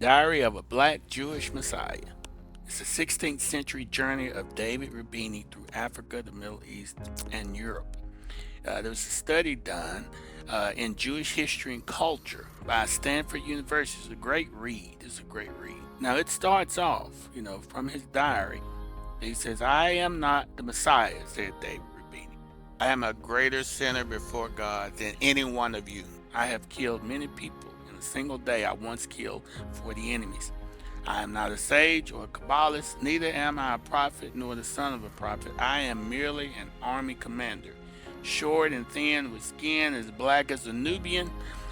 Diary of a Black Jewish Messiah. It's a 16th century journey of David Reubeni through Africa, the Middle East, and Europe. There was a study done in Jewish history and culture by Stanford University. It's a great read. It's a great read. Now, it starts off, from his diary. He says, "I am not the Messiah," said David Reubeni. "I am a greater sinner before God than any one of you. I have killed many people. In a single day, I once killed 40 enemies. I am not a sage or a Kabbalist, neither am I a prophet nor the son of a prophet. I am merely an army commander, short and thin, with skin as black as a Nubian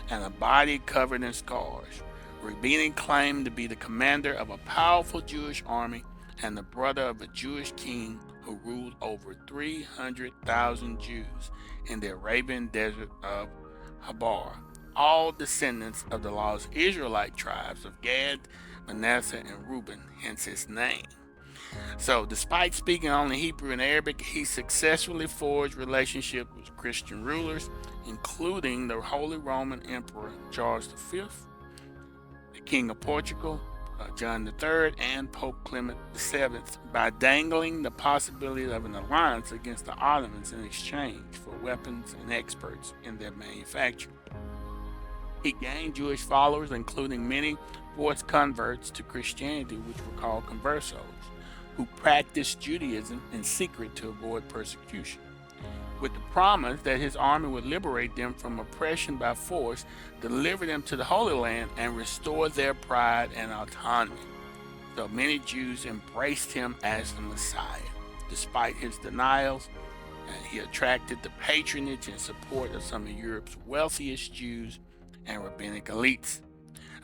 and a body covered in scars." Reubeni claimed to be the commander of a powerful Jewish army and the brother of a Jewish king who ruled over 300,000 Jews in the Arabian desert of Habar, all descendants of the lost Israelite tribes of Gad, Manasseh, and Reuben, hence his name. So, despite speaking only Hebrew and Arabic, he successfully forged relationships with Christian rulers, including the Holy Roman Emperor Charles V, the King of Portugal, John III, and Pope Clement VII, by dangling the possibility of an alliance against the Ottomans in exchange for weapons and experts in their manufacture. He gained Jewish followers, including many forced converts to Christianity, which were called conversos, who practiced Judaism in secret to avoid persecution, with the promise that his army would liberate them from oppression by force, deliver them to the Holy Land, and restore their pride and autonomy. So many Jews embraced him as the Messiah. Despite his denials, he attracted the patronage and support of some of Europe's wealthiest Jews and rabbinic elites.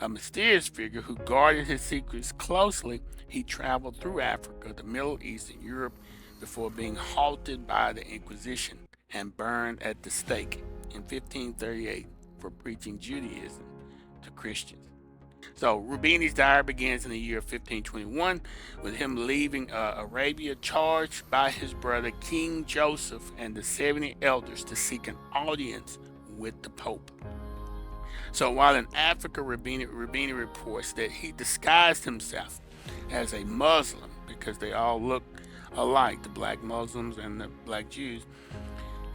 A mysterious figure who guarded his secrets closely, he traveled through Africa, the Middle East, and Europe before being halted by the Inquisition and burned at the stake in 1538 for preaching Judaism to Christians. So Reubeni's diary begins in the year 1521 with him leaving Arabia, charged by his brother King Joseph and the 70 elders to seek an audience with the Pope. So while in Africa, Reubeni reports that he disguised himself as a Muslim because they all look alike, the black Muslims and the black Jews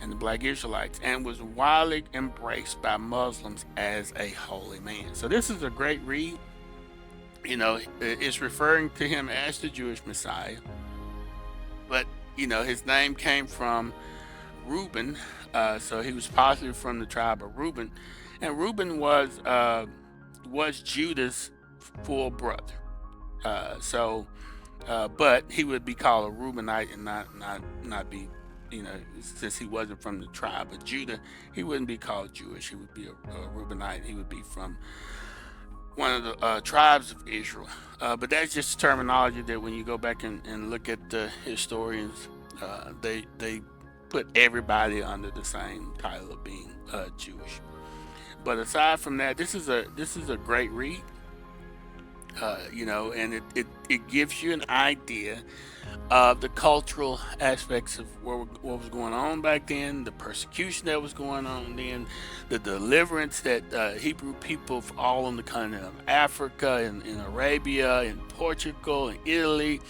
and the black Israelites, and was widely embraced by Muslims as a holy man. So this is a great read. It's referring to him as the Jewish Messiah, but his name came from Reuben, so he was possibly from the tribe of Reuben, and Reuben was Judah's full brother. But he would be called a Reubenite and not be, since he wasn't from the tribe of Judah, he wouldn't be called Jewish. He would be a Reubenite. He would be from one of the tribes of Israel. But that's just terminology that when you go back and look at the historians, they put everybody under the same title of being Jewish. But aside from that, this is a great read. And it gives you an idea of the cultural aspects of what was going on back then, the persecution that was going on then, the deliverance that Hebrew people all on the continent of Africa and in Arabia and Portugal and Italy,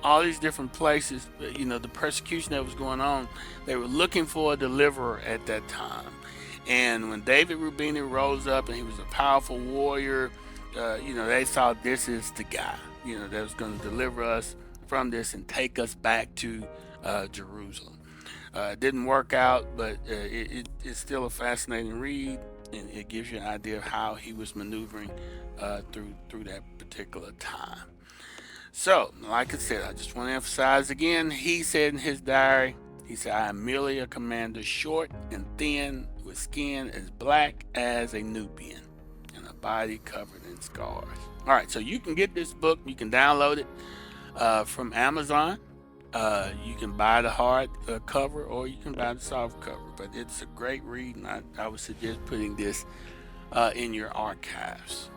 all these different places, the persecution that was going on, they were looking for a deliverer at that time. And when David Reubeni rose up and he was a powerful warrior, they saw this is the guy, that was going to deliver us from this and take us back to Jerusalem. It didn't work out, but it's still a fascinating read, and it gives you an idea of how he was maneuvering through that particular time. So, like I said, I just want to emphasize again, he said in his diary, he said, "I am merely a commander, short and thin, with skin as black as a Nubian, and a body covered in scars." All right, so you can get this book. You can download it from Amazon. You can buy the hard cover, or you can buy the soft cover. But it's a great read, and I would suggest putting this in your archives.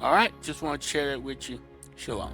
All right, just want to share that with you. Shalom.